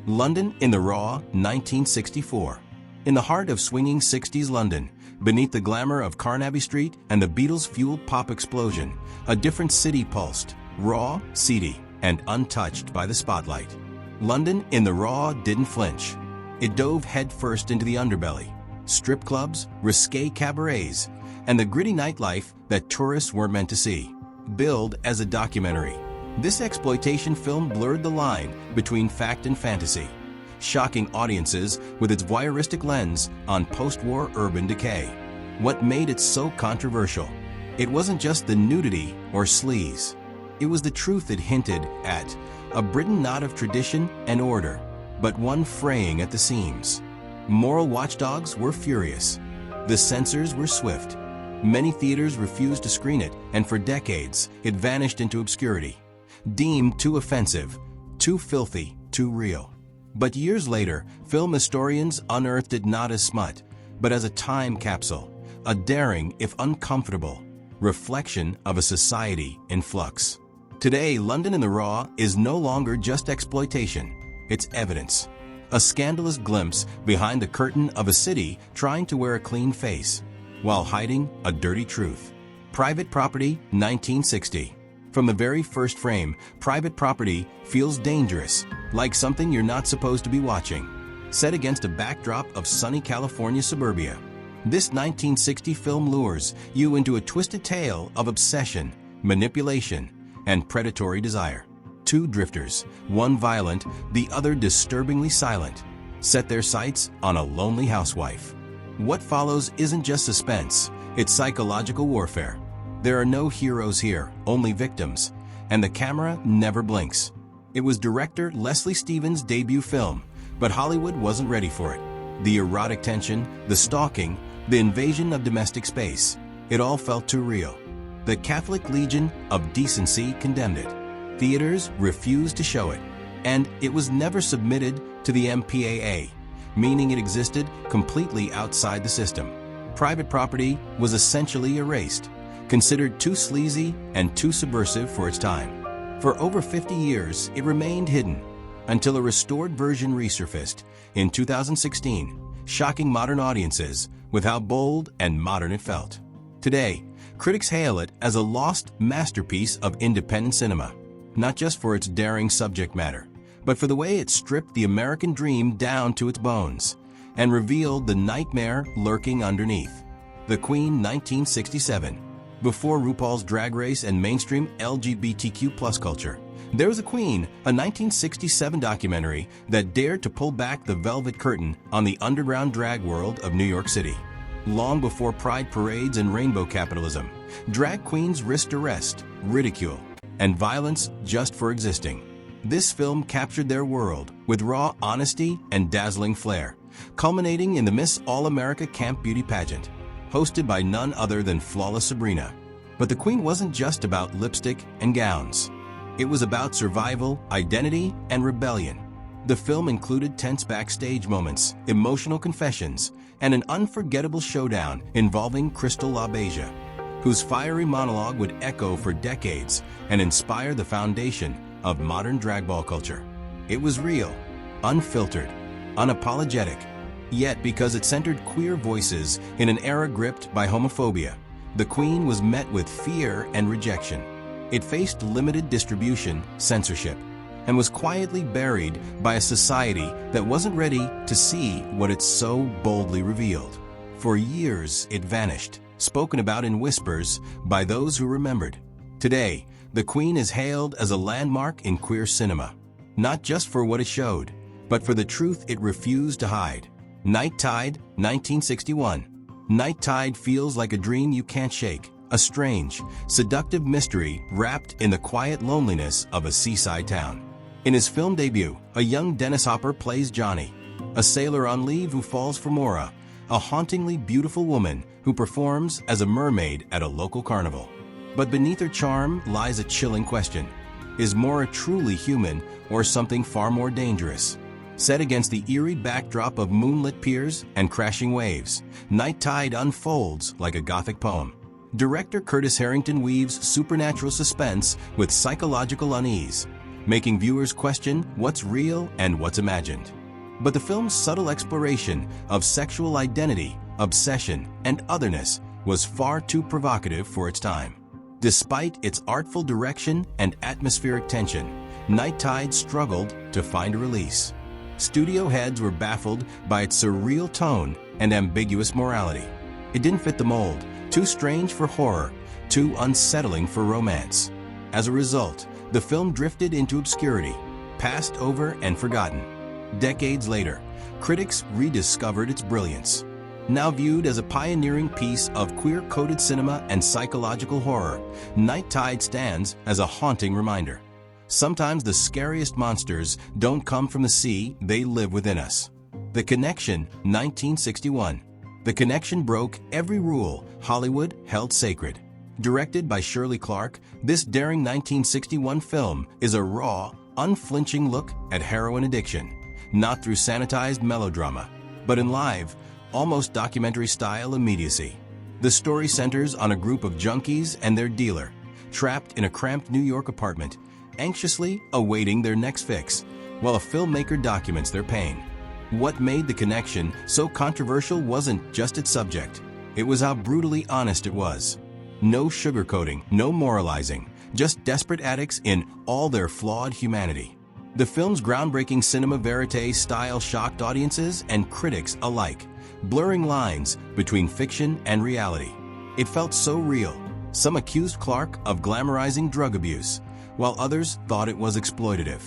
London in the raw 1964. In the heart of swinging 60s London, beneath the glamour of Carnaby Street and the Beatles-fueled pop explosion, a different city pulsed, raw, seedy, and untouched by the spotlight. London in the raw didn't flinch. It dove headfirst into the underbelly, strip clubs, risque cabarets, and the gritty nightlife that tourists weren't meant to see. Billed as a documentary, this exploitation film blurred the line between fact and fantasy, shocking audiences with its voyeuristic lens on post-war urban decay. What made it so controversial? It wasn't just the nudity or sleaze. It was the truth it hinted at, a Britain not of tradition and order, but one fraying at the seams. Moral watchdogs were furious. The censors were swift. Many theaters refused to screen it, and for decades, it vanished into obscurity. Deemed too offensive, too filthy, too real. But years later, film historians unearthed it not as smut, but as a time capsule, a daring, if uncomfortable, reflection of a society in flux. Today, London in the Raw is no longer just exploitation, it's evidence. A scandalous glimpse behind the curtain of a city trying to wear a clean face, while hiding a dirty truth. Private Property, 1960. From the very first frame, Private Property feels dangerous, like something you're not supposed to be watching. Set against a backdrop of sunny California suburbia, this 1960 film lures you into a twisted tale of obsession, manipulation, and predatory desire. Two drifters, one violent, the other disturbingly silent, set their sights on a lonely housewife. What follows isn't just suspense, it's psychological warfare. There are no heroes here, only victims, and the camera never blinks. It was director Leslie Stevens' debut film, but Hollywood wasn't ready for it. The erotic tension, the stalking, the invasion of domestic space, it all felt too real. The Catholic Legion of Decency condemned it. Theaters refused to show it, and it was never submitted to the MPAA, meaning it existed completely outside the system. Private Property was essentially erased, considered too sleazy and too subversive for its time. For over 50 years, it remained hidden, until a restored version resurfaced in 2016, shocking modern audiences with how bold and modern it felt. Today, critics hail it as a lost masterpiece of independent cinema, not just for its daring subject matter, but for the way it stripped the American dream down to its bones and revealed the nightmare lurking underneath. The Queen, 1967. Before RuPaul's Drag Race and mainstream LGBTQ+ culture, There Was a Queen, a 1967 documentary that dared to pull back the velvet curtain on the underground drag world of New York City. Long before pride parades and rainbow capitalism, drag queens risked arrest, ridicule, and violence just for existing. This film captured their world with raw honesty and dazzling flair, culminating in the Miss All-America Camp Beauty pageant, hosted by none other than flawless Sabrina. But the Queen wasn't just about lipstick and gowns. It was about survival, identity, and rebellion. The film included tense backstage moments, emotional confessions, and an unforgettable showdown involving Crystal LaBeija, whose fiery monologue would echo for decades and inspire the foundation of modern drag ball culture. It was real, unfiltered, unapologetic, yet because it centered queer voices in an era gripped by homophobia, The Queen was met with fear and rejection. It faced limited distribution, censorship, and was quietly buried by a society that wasn't ready to see what it so boldly revealed. For years, it vanished, spoken about in whispers by those who remembered. Today, The Queen is hailed as a landmark in queer cinema, not just for what it showed, but for the truth it refused to hide. Night Tide, 1961. Night Tide feels like a dream you can't shake, a strange, seductive mystery wrapped in the quiet loneliness of a seaside town. In his film debut, a young Dennis Hopper plays Johnny, a sailor on leave who falls for Maura, a hauntingly beautiful woman who performs as a mermaid at a local carnival. But beneath her charm lies a chilling question. Is Maura truly human or something far more dangerous? Set against the eerie backdrop of moonlit piers and crashing waves, Night Tide unfolds like a Gothic poem. Director Curtis Harrington weaves supernatural suspense with psychological unease, making viewers question what's real and what's imagined. But the film's subtle exploration of sexual identity, obsession, and otherness was far too provocative for its time. Despite its artful direction and atmospheric tension, Night Tide struggled to find a release. Studio heads were baffled by its surreal tone and ambiguous morality. It didn't fit the mold, too strange for horror, too unsettling for romance. As a result, the film drifted into obscurity, passed over and forgotten. Decades later, critics rediscovered its brilliance. Now viewed as a pioneering piece of queer-coded cinema and psychological horror, Night Tide stands as a haunting reminder. Sometimes the scariest monsters don't come from the sea, they live within us. The Connection, 1961. The Connection broke every rule Hollywood held sacred. Directed by Shirley Clarke, this daring 1961 film is a raw, unflinching look at heroin addiction, not through sanitized melodrama, but in live, almost documentary-style immediacy. The story centers on a group of junkies and their dealer, trapped in a cramped New York apartment, anxiously awaiting their next fix, while a filmmaker documents their pain. What made The Connection so controversial wasn't just its subject, it was how brutally honest it was. No sugarcoating, no moralizing, just desperate addicts in all their flawed humanity. The film's groundbreaking cinema verite style shocked audiences and critics alike, blurring lines between fiction and reality. It felt so real. Some accused Clarke of glamorizing drug abuse, while others thought it was exploitative.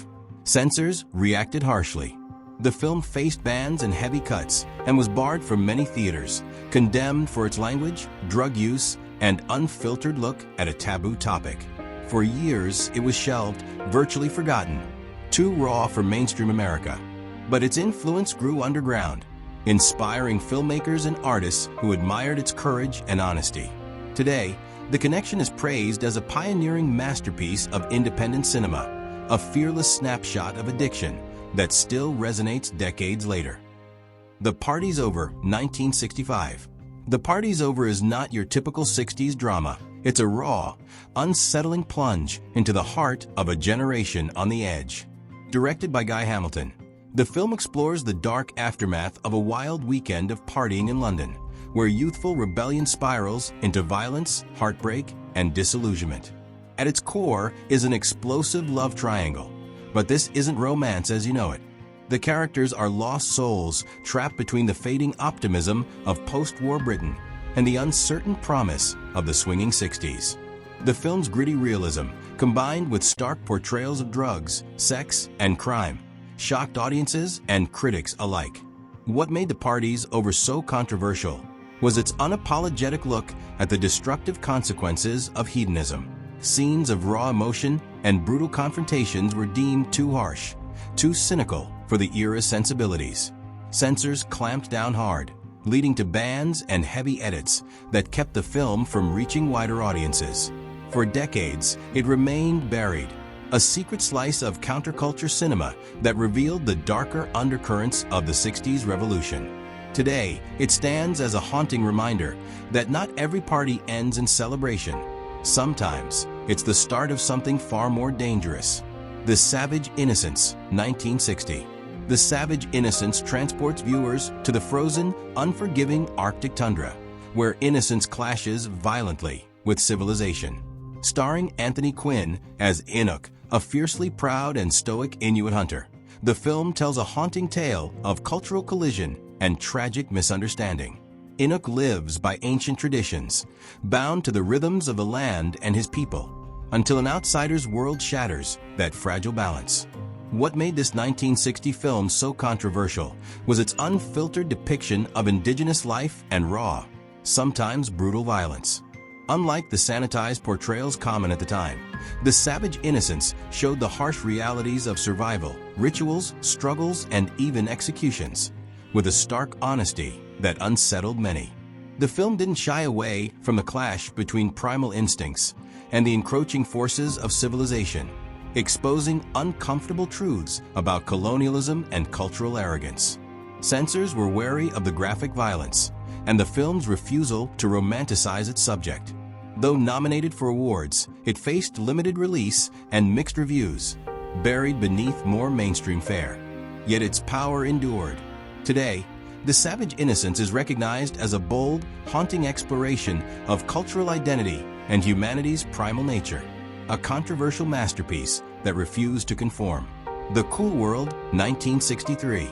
Censors reacted harshly. The film faced bans and heavy cuts and was barred from many theaters, condemned for its language, drug use, and unfiltered look at a taboo topic. For years, it was shelved, virtually forgotten, too raw for mainstream America. But its influence grew underground, inspiring filmmakers and artists who admired its courage and honesty. Today, The Connection is praised as a pioneering masterpiece of independent cinema, a fearless snapshot of addiction that still resonates decades later. The Party's Over, 1965. The Party's Over is not your typical 60s drama. It's a raw, unsettling plunge into the heart of a generation on the edge. Directed by Guy Hamilton, the film explores the dark aftermath of a wild weekend of partying in London, where youthful rebellion spirals into violence, heartbreak, and disillusionment. At its core is an explosive love triangle, but this isn't romance as you know it. The characters are lost souls trapped between the fading optimism of post-war Britain and the uncertain promise of the swinging 60s. The film's gritty realism, combined with stark portrayals of drugs, sex, and crime, shocked audiences and critics alike. What made The Party's Over so controversial was its unapologetic look at the destructive consequences of hedonism. Scenes of raw emotion and brutal confrontations were deemed too harsh, too cynical for the era's sensibilities. Censors clamped down hard, leading to bans and heavy edits that kept the film from reaching wider audiences. For decades, it remained buried, a secret slice of counterculture cinema that revealed the darker undercurrents of the 60s revolution. Today, it stands as a haunting reminder that not every party ends in celebration. Sometimes, it's the start of something far more dangerous. The Savage Innocence, 1960. The Savage Innocence transports viewers to the frozen, unforgiving Arctic tundra, where innocence clashes violently with civilization. Starring Anthony Quinn as Inuk, a fiercely proud and stoic Inuit hunter, the film tells a haunting tale of cultural collision and tragic misunderstanding. Inuk lives by ancient traditions, bound to the rhythms of the land and his people, until an outsider's world shatters that fragile balance. What made this 1960 film so controversial was its unfiltered depiction of indigenous life and raw, sometimes brutal violence. Unlike the sanitized portrayals common at the time, The Savage Innocence showed the harsh realities of survival, rituals, struggles, and even executions, with a stark honesty that unsettled many. The film didn't shy away from the clash between primal instincts and the encroaching forces of civilization, exposing uncomfortable truths about colonialism and cultural arrogance. Censors were wary of the graphic violence and the film's refusal to romanticize its subject. Though nominated for awards, it faced limited release and mixed reviews. buried beneath more mainstream fare. Yet its power endured. Today, The Savage Innocence is recognized as a bold, haunting exploration of cultural identity and humanity's primal nature, a controversial masterpiece that refused to conform. The Cool World, 1963.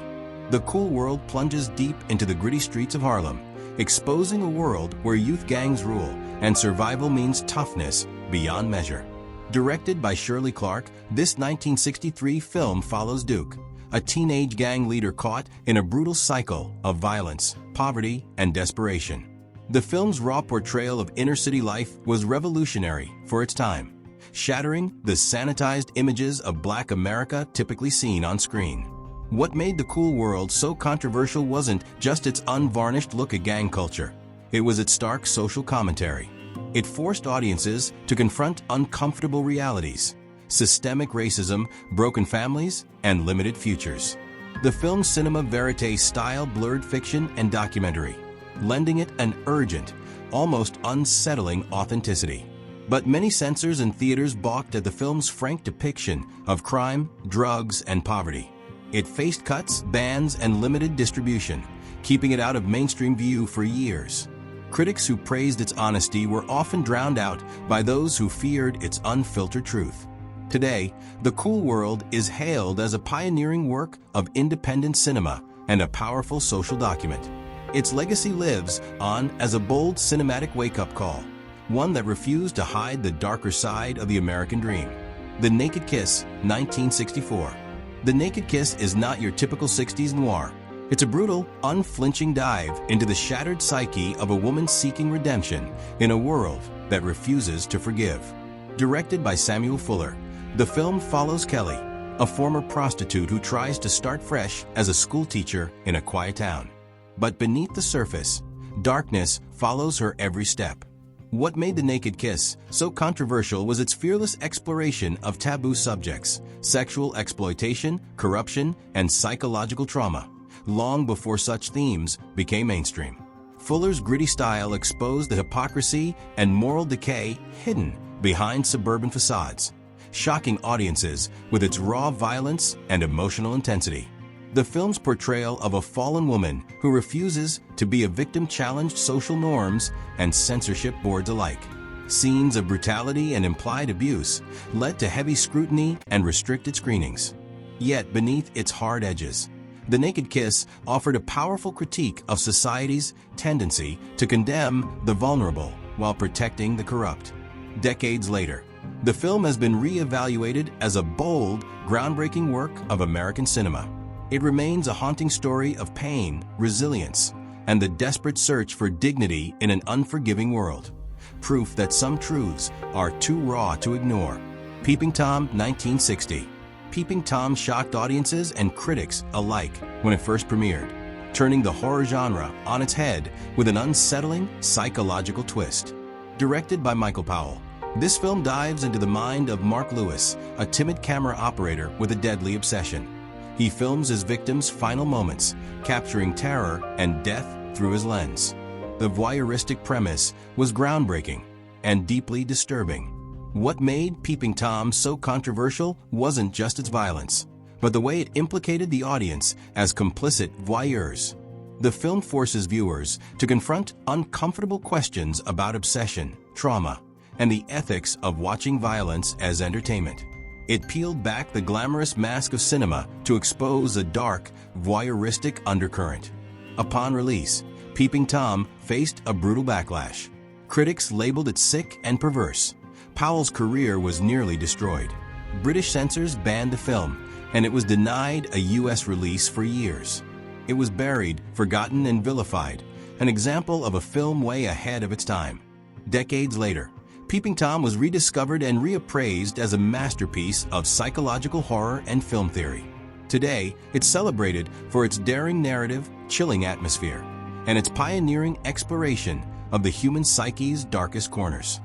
The Cool World plunges deep into the gritty streets of Harlem, exposing a world where youth gangs rule and survival means toughness beyond measure. Directed by Shirley Clark, this 1963 film follows Duke, a teenage gang leader caught in a brutal cycle of violence, poverty, and desperation. The film's raw portrayal of inner-city life was revolutionary for its time, shattering the sanitized images of Black America typically seen on screen. What made The Cool World so controversial wasn't just its unvarnished look at gang culture. It was its stark social commentary. It forced audiences to confront uncomfortable realities: systemic racism, broken families, and limited futures. The film's cinema verite style blurred fiction and documentary, lending it an urgent, almost unsettling authenticity. But many censors and theaters balked at the film's frank depiction of crime, drugs, and poverty. It faced cuts, bans, and limited distribution, keeping it out of mainstream view for years. Critics who praised its honesty were often drowned out by those who feared its unfiltered truth. Today, The Cool World is hailed as a pioneering work of independent cinema and a powerful social document. Its legacy lives on as a bold cinematic wake-up call, one that refused to hide the darker side of the American dream. The Naked Kiss, 1964. The Naked Kiss is not your typical 60s noir. It's a brutal, unflinching dive into the shattered psyche of a woman seeking redemption in a world that refuses to forgive. Directed by Samuel Fuller, the film follows Kelly, a former prostitute who tries to start fresh as a schoolteacher in a quiet town. But beneath the surface, darkness follows her every step. What made The Naked Kiss so controversial was its fearless exploration of taboo subjects: sexual exploitation, corruption, and psychological trauma, long before such themes became mainstream. Fuller's gritty style exposed the hypocrisy and moral decay hidden behind suburban facades, shocking audiences with its raw violence and emotional intensity. The film's portrayal of a fallen woman who refuses to be a victim challenged social norms and censorship boards alike. Scenes of brutality and implied abuse led to heavy scrutiny and restricted screenings. Yet beneath its hard edges, The Naked Kiss offered a powerful critique of society's tendency to condemn the vulnerable while protecting the corrupt. Decades later, the film has been re-evaluated as a bold, groundbreaking work of American cinema. It remains a haunting story of pain, resilience, and the desperate search for dignity in an unforgiving world. Proof that some truths are too raw to ignore. Peeping Tom, 1960. Peeping Tom shocked audiences and critics alike when it first premiered, turning the horror genre on its head with an unsettling psychological twist. Directed by Michael Powell, this film dives into the mind of Mark Lewis, a timid camera operator with a deadly obsession. He films his victims' final moments, capturing terror and death through his lens. The voyeuristic premise was groundbreaking and deeply disturbing. What made Peeping Tom so controversial wasn't just its violence, but the way it implicated the audience as complicit voyeurs. The film forces viewers to confront uncomfortable questions about obsession, trauma, and the ethics of watching violence as entertainment. It peeled back the glamorous mask of cinema to expose a dark, voyeuristic undercurrent. Upon release, Peeping Tom faced a brutal backlash. Critics labeled it sick and perverse. Powell's career was nearly destroyed. British censors banned the film, and it was denied a U.S. release for years. It was buried, forgotten, and vilified, an example of a film way ahead of its time. Decades later, Peeping Tom was rediscovered and reappraised as a masterpiece of psychological horror and film theory. Today, it's celebrated for its daring narrative, chilling atmosphere, and its pioneering exploration of the human psyche's darkest corners.